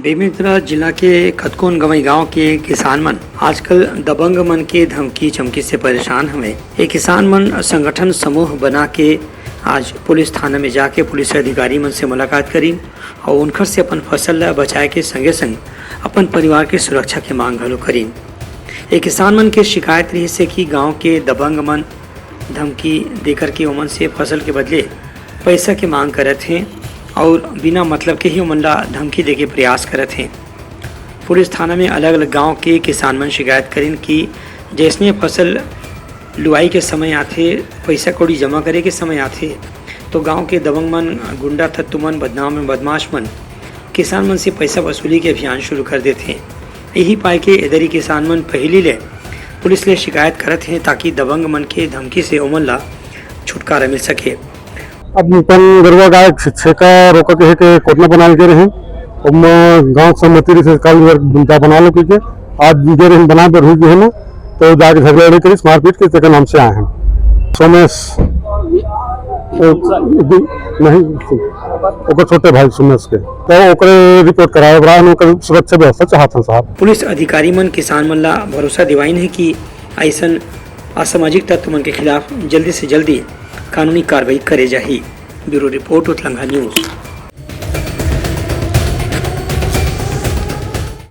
बेमेतरा जिला के खतकोन गवई गांव के किसान मन आजकल दबंग मन के धमकी चमकी से परेशान हवे। ये किसान मन संगठन समूह बना के आज पुलिस थाना में जाके पुलिस अधिकारी मन से मुलाकात करी और उनकर से अपन फसल ला बचाए के संगे संग अपन परिवार के सुरक्षा के मांग घलो करी। ये किसान मन के शिकायत रही से कि गाँव के दबंग मन धमकी देकर के ओमन से फसल के बदले पैसा के मांग करत हैं और बिना मतलब के ही उमन ला धमकी देके प्रयास करत हैं। पुलिस थाना में अलग अलग गांव के किसान मन शिकायत करें कि जैसने फसल लुआई के समय आथे, पैसा कौड़ी जमा करे के समय आथे तो गांव के दबंग मन, गुंडा तत्व मन, बदमाश मन किसान मन से पैसा वसूली के अभियान शुरू कर देते हैं। यही पाए के इधरी किसान मन पहली ले पुलिस ले शिकायत करत हैं ताकि दबंग मन के धमकी से उमन ला छुटकारा मिल सके। अब नूतन गरवा गाय छेका रोका के है के कोटना बना के रहे हम गांव सम्मति से कल बनता बना लो के आज जे रहे बना पर हुई है ना तो जाके झगड़ा करी मारपीट के तक नाम से आए हैं। सोमेश नहीं ओकर छोटे भाई सोमेश के तो ओकरे रिपोर्ट कराए बड़ा ओकर सुरक्षा व्यवस्था चाहत साहब। पुलिस अधिकारी मन किसान मन ला भरोसा दिवाइन है कि ऐसन असामाजिक तत्व मन के खिलाफ जल्दी से जल्दी कानूनी कार्रवाई करे जाही। ब्यूरो रिपोर्ट उत्लंघा न्यूज।